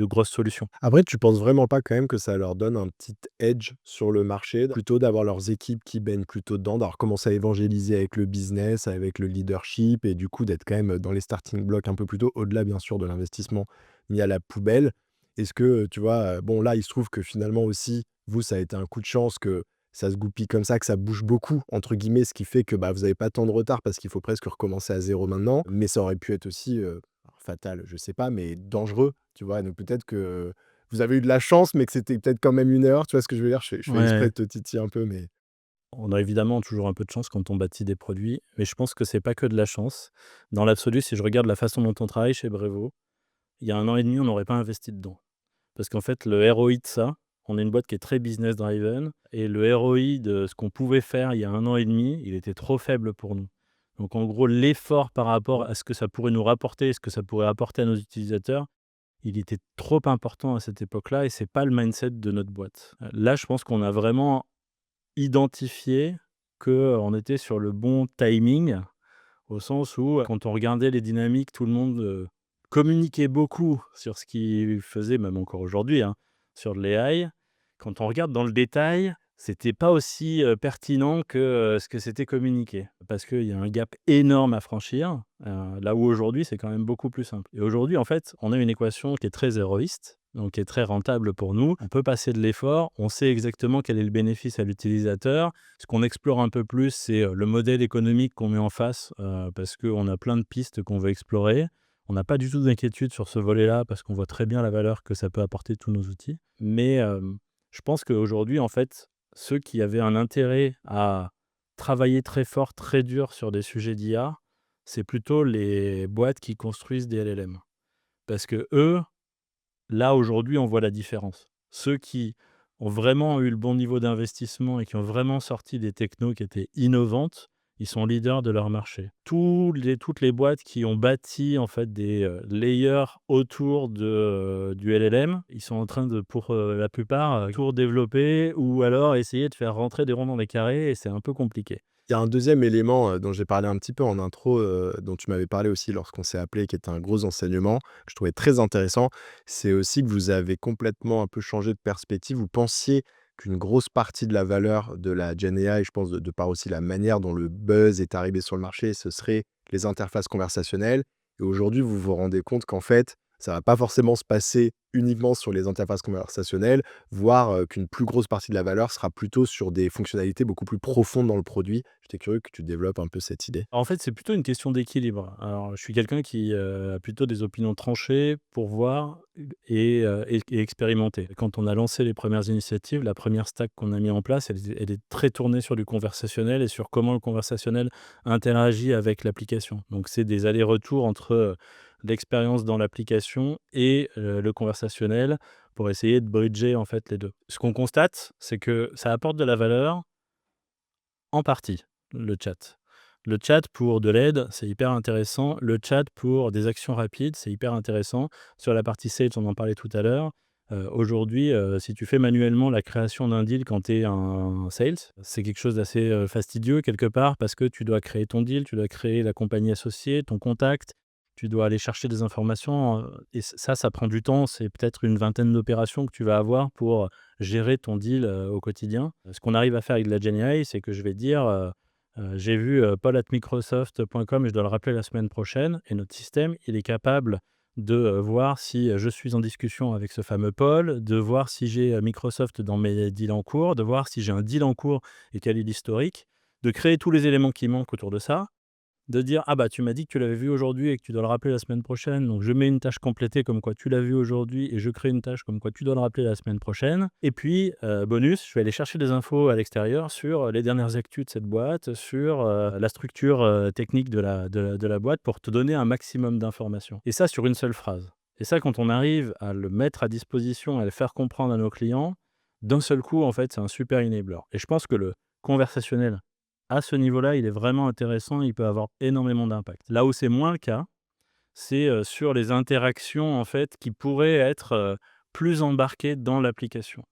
grosses solutions. Après, tu penses vraiment pas quand même que ça leur donne un petit edge sur le marché, plutôt d'avoir leurs équipes qui baignent plutôt dedans, d'avoir commencé à évangéliser avec le business, avec le leadership et du coup d'être quand même dans les starting blocks un peu plus tôt, au-delà bien sûr de l'investissement mis à la poubelle. Est-ce que, tu vois, bon là, il se trouve que finalement aussi, vous, ça a été un coup de chance que ça se goupille comme ça, que ça bouge beaucoup, entre guillemets, ce qui fait que bah, vous n'avez pas tant de retard parce qu'il faut presque recommencer à zéro maintenant. Mais ça aurait pu être aussi alors fatal, je sais pas, mais dangereux, tu vois. Donc peut-être que vous avez eu de la chance, mais que c'était peut-être quand même une erreur, tu vois ce que je veux dire? Je fais exprès Ouais, de te titiller un peu, mais on a évidemment toujours un peu de chance quand on bâtit des produits, mais je pense que c'est pas que de la chance. Dans l'absolu, si je regarde la façon dont on travaille chez Brevo, il y a 1 an et demi, on n'aurait pas investi dedans. Parce qu'en fait, le ROI de ça, on est une boîte qui est très business driven et le ROI de ce qu'on pouvait faire il y a 1 an et demi, il était trop faible pour nous. Donc en gros, l'effort par rapport à ce que ça pourrait nous rapporter et ce que ça pourrait apporter à nos utilisateurs, il était trop important à cette époque-là et c'est pas le mindset de notre boîte. Là, je pense qu'on a vraiment identifié qu'on était sur le bon timing, au sens où, quand on regardait les dynamiques, tout le monde, communiquait beaucoup sur ce qu'il faisait, même encore aujourd'hui, hein, sur de l'AI. Quand on regarde dans le détail, c'était pas aussi, pertinent que, ce que c'était communiqué. Parce qu'il y a un gap énorme à franchir, là où aujourd'hui, c'est quand même beaucoup plus simple. Et aujourd'hui, en fait, on a une équation qui est très héroïste, donc qui est très rentable pour nous. On peut passer de l'effort, on sait exactement quel est le bénéfice à l'utilisateur. Ce qu'on explore un peu plus, c'est, le modèle économique qu'on met en face, parce qu'on a plein de pistes qu'on veut explorer. On n'a pas du tout d'inquiétude sur ce volet-là parce qu'on voit très bien la valeur que ça peut apporter tous nos outils. Mais, je pense qu'aujourd'hui, en fait, ceux qui avaient un intérêt à travailler très fort, très dur sur des sujets d'IA, c'est plutôt les boîtes qui construisent des LLM. Parce que eux, là, aujourd'hui, on voit la différence. Ceux qui ont vraiment eu le bon niveau d'investissement et qui ont vraiment sorti des technos qui étaient innovantes, ils sont leaders de leur marché. Toutes les boîtes qui ont bâti en fait des layers autour du LLM, ils sont en train de, pour la plupart, tout redévelopper ou alors essayer de faire rentrer des ronds dans des carrés et c'est un peu compliqué. il y a un deuxième élément, dont j'ai parlé un petit peu en intro, dont tu m'avais parlé aussi lorsqu'on s'est appelé, qui était un gros enseignement, que je trouvais très intéressant. C'est aussi que vous avez complètement un peu changé de perspective. Vous pensiez qu'une grosse partie de la valeur de la Gen AI, je pense de par aussi la manière dont le buzz est arrivé sur le marché, ce serait les interfaces conversationnelles et aujourd'hui, vous vous rendez compte qu'en fait, ça va pas forcément se passer uniquement sur les interfaces conversationnelles, voire, qu'une plus grosse partie de la valeur sera plutôt sur des fonctionnalités beaucoup plus profondes dans le produit. J'étais curieux que tu développes un peu cette idée. En fait, c'est plutôt une question d'équilibre. Alors, je suis quelqu'un qui a plutôt des opinions tranchées pour voir et expérimenté. Quand on a lancé les premières initiatives, la première stack qu'on a mis en place, elle est très tournée sur du conversationnel et sur comment le conversationnel interagit avec l'application. Donc c'est des allers-retours entre l'expérience dans l'application et le conversationnel pour essayer de bridger en fait les deux. Ce qu'on constate, c'est que ça apporte de la valeur en partie, le chat. Le chat pour de l'aide, c'est hyper intéressant. Le chat pour des actions rapides, c'est hyper intéressant. Sur la partie sales, on en parlait tout à l'heure. Aujourd'hui, si tu fais manuellement la création d'un deal quand tu es un sales, c'est quelque chose d'assez fastidieux quelque part parce que tu dois créer ton deal, tu dois créer la compagnie associée, ton contact, tu dois aller chercher des informations et ça prend du temps. C'est peut-être une vingtaine d'opérations que tu vas avoir pour gérer ton deal au quotidien. Ce qu'on arrive à faire avec de la GenAI, c'est que je vais dire j'ai vu paul@microsoft.com et je dois le rappeler la semaine prochaine et notre système, il est capable de voir si je suis en discussion avec ce fameux Paul, de voir si j'ai Microsoft dans mes deals en cours, de voir si j'ai un deal en cours et quel est l'historique, de créer tous les éléments qui manquent autour de ça, de dire: «Ah bah, tu m'as dit que tu l'avais vu aujourd'hui et que tu dois le rappeler la semaine prochaine, donc je mets une tâche complétée comme quoi tu l'as vu aujourd'hui et je crée une tâche comme quoi tu dois le rappeler la semaine prochaine» et puis, bonus, je vais aller chercher des infos à l'extérieur sur les dernières actus de cette boîte, sur, la structure, technique de la boîte pour te donner un maximum d'informations et ça sur une seule phrase et ça quand on arrive à le mettre à disposition, à le faire comprendre à nos clients, d'un seul coup, en fait, c'est un super enabler et je pense que le conversationnel à ce niveau-là, il est vraiment intéressant, il peut avoir énormément d'impact. Là où c'est moins le cas, c'est, sur les interactions, en fait, qui pourraient être, plus embarquées dans l'application.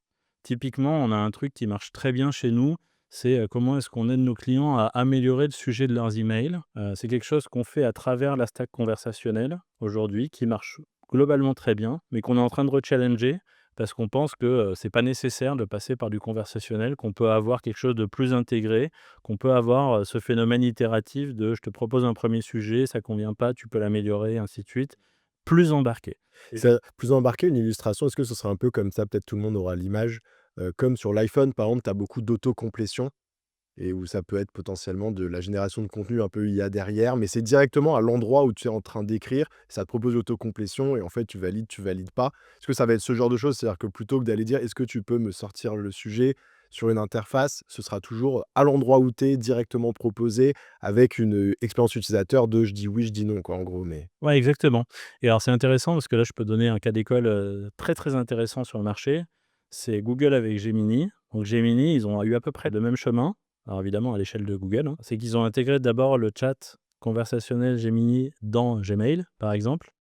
Typiquement, on a un truc qui marche très bien chez nous, c'est, comment est-ce qu'on aide nos clients à améliorer le sujet de leurs emails. C'est quelque chose qu'on fait à travers la stack conversationnelle, aujourd'hui, qui marche globalement très bien, mais qu'on est en train de rechallenger parce qu'on pense que, c'est pas nécessaire de passer par du conversationnel, qu'on peut avoir quelque chose de plus intégré, qu'on peut avoir, ce phénomène itératif de: «Je te propose un premier sujet, ça convient pas, tu peux l'améliorer», ainsi de suite, plus embarqué. Et ça, plus embarqué, une illustration, est-ce que ce serait un peu comme ça, peut-être tout le monde aura l'image, comme sur l'iPhone, par exemple, tu as beaucoup d'autocomplétion et où ça peut être potentiellement de la génération de contenu un peu IA derrière, mais c'est directement à l'endroit où tu es en train d'écrire, ça te propose l'autocomplétion et en fait, tu valides pas. Est-ce que ça va être ce genre de choses? C'est-à-dire que plutôt que d'aller dire: «Est-ce que tu peux me sortir le sujet?» sur une interface, ce sera toujours à l'endroit où tu es, directement proposé avec une, expérience utilisateur de je dis oui, je dis non, quoi, en gros, mais Ouais, exactement et alors c'est intéressant parce que là, je peux donner un cas d'école, très, très intéressant sur le marché. C'est Google avec Gemini. Donc Gemini, ils ont eu à peu près le même chemin, alors évidemment à l'échelle de Google, hein. C'est qu'ils ont intégré d'abord le chat conversationnel Gemini dans Gmail, par exemple,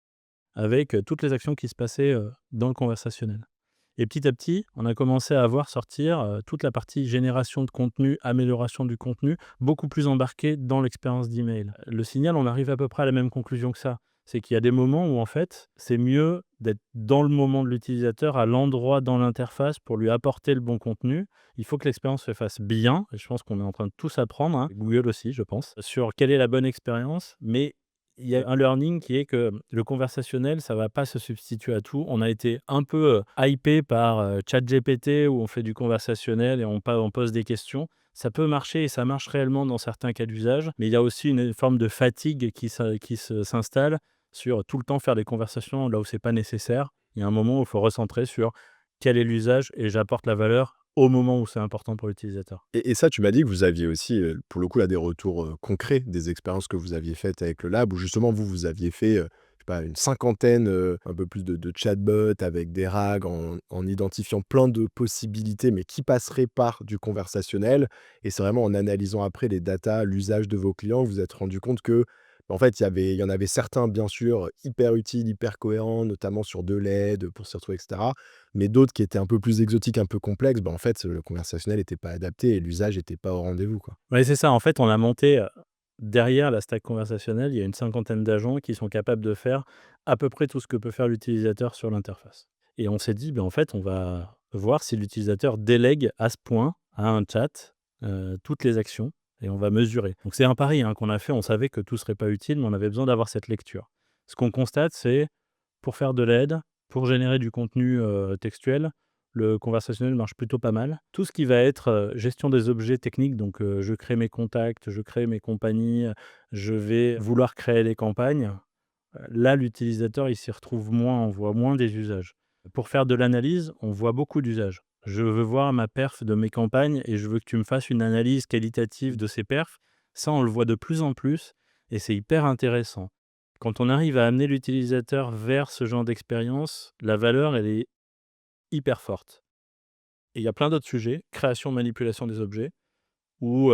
avec, toutes les actions qui se passaient, dans le conversationnel et petit à petit, on a commencé à voir sortir, toute la partie génération de contenu, amélioration du contenu, beaucoup plus embarquée dans l'expérience d'email. Le Signal, on arrive à peu près à la même conclusion que ça. C'est qu'il y a des moments où, en fait, c'est mieux d'être dans le moment de l'utilisateur, à l'endroit dans l'interface pour lui apporter le bon contenu. Il faut que l'expérience se fasse bien et je pense qu'on est en train de tous apprendre, hein, Google aussi, je pense, sur quelle est la bonne expérience, mais il y a un learning qui est que le conversationnel, ça va pas se substituer à tout. On a été un peu, hypé par, ChatGPT où on fait du conversationnel et on pose des questions. Ça peut marcher et ça marche réellement dans certains cas d'usage, mais il y a aussi une forme de fatigue qui s'installe sur tout le temps faire des conversations là où c'est pas nécessaire. Il y a un moment où il faut recentrer sur quel est l'usage et j'apporte la valeur au moment où c'est important pour l'utilisateur. et ça, tu m'as dit que vous aviez aussi, pour le coup, là, des retours, concrets des expériences que vous aviez faites avec le lab où justement vous aviez fait, je sais pas, une cinquantaine, un peu plus de chatbots avec des RAG en identifiant plein de possibilités, mais qui passeraient par du conversationnel et c'est vraiment en analysant après les datas, l'usage de vos clients, que vous vous êtes rendu compte que, bah, en fait, il y en avait certains, bien sûr, hyper utiles, hyper cohérents, notamment sur de l'aide, pour s'y retrouver et cetera. Mais d'autres qui étaient un peu plus exotiques, un peu complexes, bah, en fait, le conversationnel était pas adapté et l'usage était pas au rendez-vous, quoi. Ouais, c'est ça. En fait, on a monté, derrière la stack conversationnelle, il y a une cinquantaine d'agents qui sont capables de faire à peu près tout ce que peut faire l'utilisateur sur l'interface et on s'est dit: «Ben, en fait, on va voir si l'utilisateur délègue à ce point à un chat, toutes les actions et on va mesurer». Donc c'est un pari, hein, qu'on a fait. On savait que tout serait pas utile, mais on avait besoin d'avoir cette lecture. Ce qu'on constate, c'est pour faire de l'aide, pour générer du contenu, textuel, le conversationnel marche plutôt pas mal. Tout ce qui va être, gestion des objets techniques, donc je crée mes contacts, je crée mes compagnies, je vais vouloir créer les campagnes. Là, l'utilisateur, il s'y retrouve moins, on voit moins des usages. Pour faire de l'analyse, on voit beaucoup d'usages. Je veux voir ma perf de mes campagnes et je veux que tu me fasses une analyse qualitative de ces perfs. Ça, on le voit de plus en plus et c'est hyper intéressant. Quand on arrive à amener l'utilisateur vers ce genre d'expérience, la valeur, elle est hyper forte. Et il y a plein d'autres sujets, création, manipulation des objets, où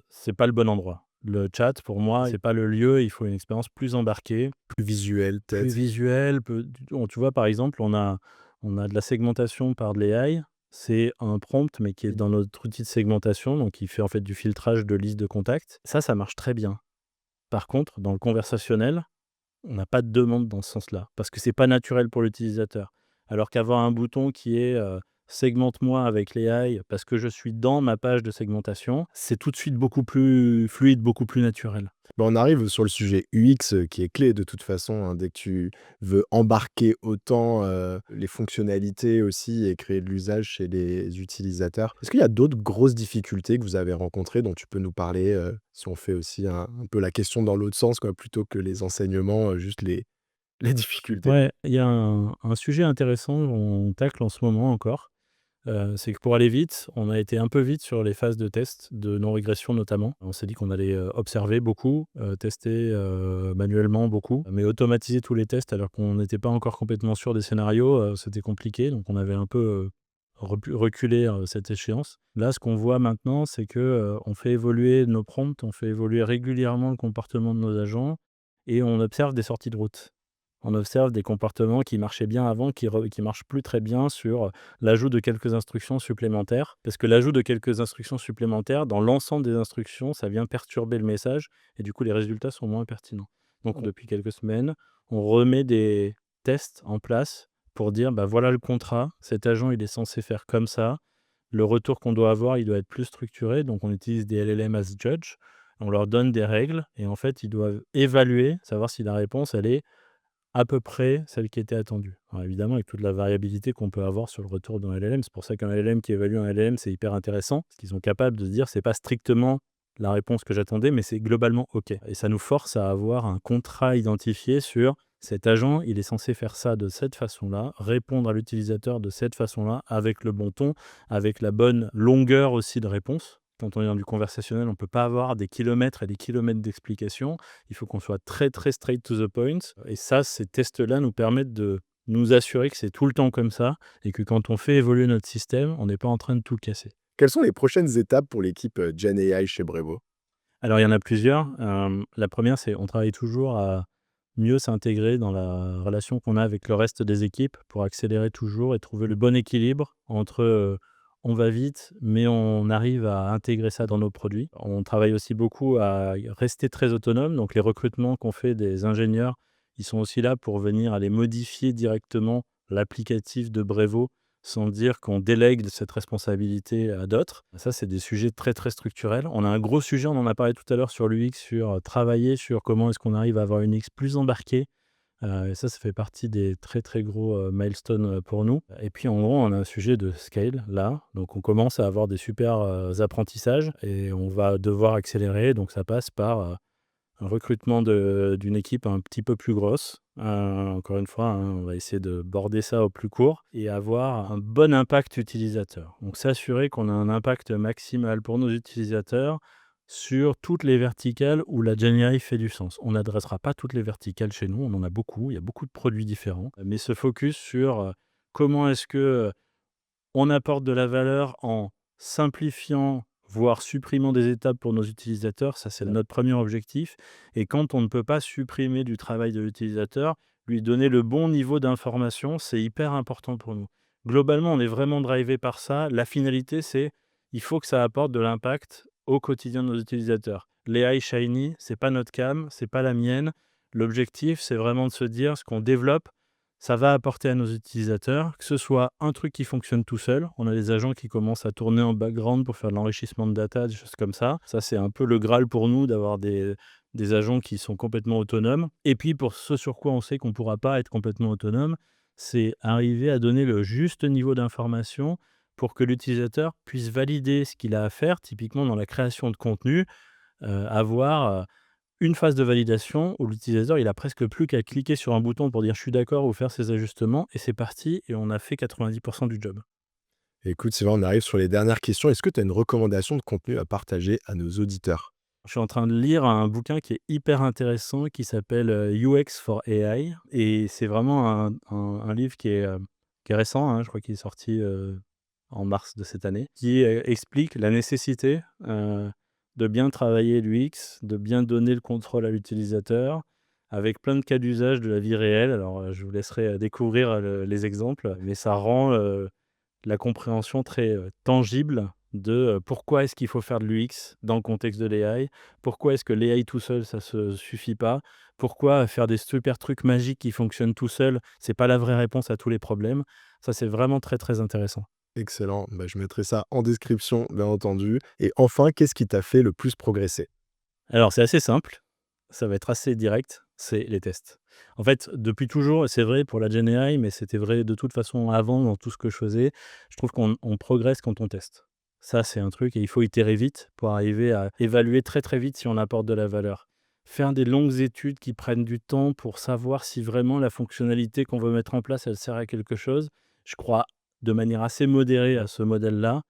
c'est pas le bon endroit. Le chat, pour moi, c'est pas le lieu, il faut une expérience plus embarquée, Plus visuel, plus peut-être. visuelle. Tu vois, par exemple, on a de la segmentation par de l'AI. C'est un prompt, mais qui est dans notre outil de segmentation, donc il fait en fait du filtrage de listes de contacts. Ça marche très bien. Par contre, dans le conversationnel, on n'a pas de demande dans ce sens-là, parce que c'est pas naturel pour l'utilisateur. Alors qu'avoir un bouton qui est segmente-moi avec l'AI parce que je suis dans ma page de segmentation, c'est tout de suite beaucoup plus fluide, beaucoup plus naturel. On arrive sur le sujet UX qui est clé de toute façon, hein, dès que tu veux embarquer autant les fonctionnalités aussi et créer de l'usage chez les utilisateurs. Est-ce qu'il y a d'autres grosses difficultés que vous avez rencontrées dont tu peux nous parler si on fait aussi un peu la question dans l'autre sens, quoi, plutôt que les enseignements, juste les difficultés? Ouais, il y a un sujet intéressant qu'on tacle en ce moment encore. C'est que pour aller vite, on a été un peu vite sur les phases de test, de non-régression notamment. On s'est dit qu'on allait, observer beaucoup, tester, manuellement beaucoup, mais automatiser tous les tests alors qu'on n'était pas encore complètement sûr des scénarios, c'était compliqué. Donc on avait un peu, reculé, cette échéance. Là, ce qu'on voit maintenant, c'est que, on fait évoluer nos prompts, on fait évoluer régulièrement le comportement de nos agents et on observe des sorties de route. On observe des comportements qui marchaient bien avant, qui marchent plus très bien sur, l'ajout de quelques instructions supplémentaires. Parce que l'ajout de quelques instructions supplémentaires, dans l'ensemble des instructions, ça vient perturber le message et du coup, les résultats sont moins pertinents. Donc depuis quelques semaines, on remet des tests en place pour dire: «Bah, voilà le contrat, cet agent, il est censé faire comme ça. Le retour qu'on doit avoir, il doit être plus structuré». Donc on utilise des LLM as judge. On leur donne des règles et en fait, ils doivent évaluer, savoir si la réponse, elle est à peu près celle qui était attendue. Alors évidemment, avec toute la variabilité qu'on peut avoir sur le retour d'un LLM, c'est pour ça qu'un LLM qui évalue un LLM, c'est hyper intéressant, parce qu'ils sont capables de se dire: «C'est pas strictement la réponse que j'attendais, mais c'est globalement OK» et ça nous force à avoir un contrat identifié sur cet agent, il est censé faire ça de cette façon-là, répondre à l'utilisateur de cette façon-là, avec le bon ton, avec la bonne longueur aussi de réponse. Quand on est dans du conversationnel, on ne peut pas avoir des kilomètres et des kilomètres d'explications. Il faut qu'on soit très, très straight to the point et ça, ces tests-là nous permettent de nous assurer que c'est tout le temps comme ça et que quand on fait évoluer notre système, on n'est pas en train de tout casser. Quelles sont les prochaines étapes pour l'équipe, Gen AI chez Brevo? Alors, il y en a plusieurs. La première, c'est on travaille toujours à mieux s'intégrer dans la relation qu'on a avec le reste des équipes pour accélérer toujours et trouver le bon équilibre entre, on va vite, mais on arrive à intégrer ça dans nos produits. On travaille aussi beaucoup à rester très autonome, donc les recrutements qu'on fait des ingénieurs, ils sont aussi là pour venir aller modifier directement l'applicatif de Brevo sans dire qu'on délègue cette responsabilité à d'autres. Ça, c'est des sujets très, très structurels. On a un gros sujet, on en a parlé tout à l'heure sur l'UX, sur travailler sur comment est-ce qu'on arrive à avoir une UX plus embarquée. Et ça fait partie des très, très gros milestones pour nous. Et puis, en gros, on a un sujet de scale là. Donc, on commence à avoir des super apprentissages et on va devoir accélérer. Donc, ça passe par un recrutement d'une équipe un petit peu plus grosse. Encore une fois, hein, on va essayer de border ça au plus court et avoir un bon impact utilisateur. Donc s'assurer qu'on a un impact maximal pour nos utilisateurs sur toutes les verticales où la GenAI fait du sens. On n'adressera pas toutes les verticales chez nous, on en a beaucoup, il y a beaucoup de produits différents, mais se focus sur comment est-ce que on apporte de la valeur en simplifiant, voire supprimant des étapes pour nos utilisateurs. Ça, c'est notre premier objectif. Et quand on ne peut pas supprimer du travail de l'utilisateur, lui donner le bon niveau d'information, c'est hyper important pour nous. Globalement, on est vraiment drivé par ça. La finalité, c'est il faut que ça apporte de l'impact au quotidien de nos utilisateurs. L'AI Shiny, c'est pas notre cam, c'est pas la mienne. L'objectif, c'est vraiment de se dire ce qu'on développe, ça va apporter à nos utilisateurs, que ce soit un truc qui fonctionne tout seul. On a des agents qui commencent à tourner en background pour faire de l'enrichissement de data, des choses comme ça. Ça, c'est un peu le Graal pour nous d'avoir des agents qui sont complètement autonomes. Et puis, pour ce sur quoi on sait qu'on ne pourra pas être complètement autonome, c'est arriver à donner le juste niveau d'information pour que l'utilisateur puisse valider ce qu'il a à faire, typiquement dans la création de contenu, avoir une phase de validation où l'utilisateur, il a presque plus qu'à cliquer sur un bouton pour dire « je suis d'accord » ou faire ses ajustements et c'est parti et on a fait 90% du job. Écoute, Sylvain, on arrive sur les dernières questions. Est-ce que tu as une recommandation de contenu à partager à nos auditeurs? Je suis en train de lire un bouquin qui est hyper intéressant qui s'appelle UX for AI et c'est vraiment un livre qui est récent, hein, je crois qu'il est sorti en mars de cette année, qui explique la nécessité de bien travailler l'UX, de bien donner le contrôle à l'utilisateur, avec plein de cas d'usage de la vie réelle. Alors, je vous laisserai découvrir les exemples, mais ça rend la compréhension très tangible de pourquoi est-ce qu'il faut faire de l'UX dans le contexte de l'AI, pourquoi est-ce que l'AI tout seul, ça ne se suffit pas, pourquoi faire des super trucs magiques qui fonctionnent tout seul, c'est pas la vraie réponse à tous les problèmes. Ça, c'est vraiment très, très intéressant. Excellent. Bah, je mettrai ça en description, bien entendu. Et enfin, qu'est-ce qui t'a fait le plus progresser? Alors, c'est assez simple, ça va être assez direct, c'est les tests. En fait, depuis toujours, et c'est vrai pour la Gen AI, mais c'était vrai de toute façon avant dans tout ce que je faisais, je trouve qu'on progresse quand on teste. Ça, c'est un truc et il faut itérer vite pour arriver à évaluer très très vite si on apporte de la valeur. Faire des longues études qui prennent du temps pour savoir si vraiment la fonctionnalité qu'on veut mettre en place, elle sert à quelque chose, je crois de manière assez modérée à ce modèle-là.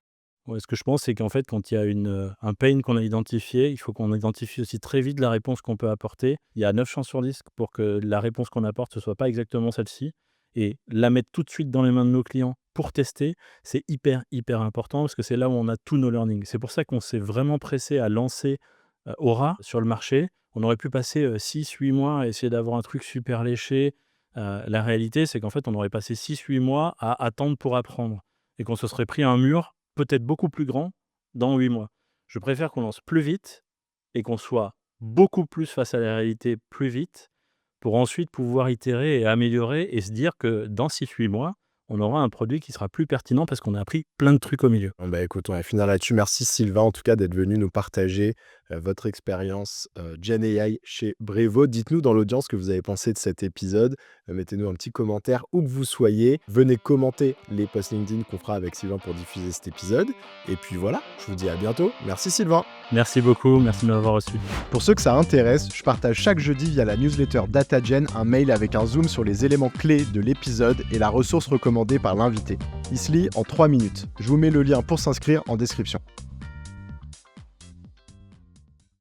Ouais, ce que je pense, c'est qu'en fait, quand il y a un pain qu'on a identifié, il faut qu'on identifie aussi très vite la réponse qu'on peut apporter. Il y a 9 chances sur 10 pour que la réponse qu'on apporte, ce soit pas exactement celle-ci et la mettre tout de suite dans les mains de nos clients pour tester, c'est hyper, hyper important parce que c'est là où on a tous nos learnings. C'est pour ça qu'on s'est vraiment pressé à lancer, Aura sur le marché. On aurait pu passer, 6-8 mois à essayer d'avoir un truc super léché. La réalité, c'est qu'en fait, on aurait passé 6-8 mois à attendre pour apprendre et qu'on se serait pris un mur peut-être beaucoup plus grand dans 8 mois. Je préfère qu'on lance plus vite et qu'on soit beaucoup plus face à la réalité plus vite pour ensuite pouvoir itérer et améliorer et se dire que dans 6-8 mois, on aura un produit qui sera plus pertinent parce qu'on a appris plein de trucs au milieu. Bon, bah, écoute, on va finir là-dessus. Merci Sylvain, en tout cas, d'être venu nous partager votre expérience Gen AI chez Brevo. Dites-nous dans l'audience ce que vous avez pensé de cet épisode. Mettez-nous un petit commentaire où que vous soyez. Venez commenter les posts LinkedIn qu'on fera avec Sylvain pour diffuser cet épisode. Et puis voilà, je vous dis à bientôt. Merci Sylvain. Merci beaucoup, merci de m'avoir reçu. Pour ceux que ça intéresse, je partage chaque jeudi via la newsletter DataGen un mail avec un zoom sur les éléments clés de l'épisode et la ressource recommandée par l'invité. Il se lit en 3 minutes. Je vous mets le lien pour s'inscrire en description.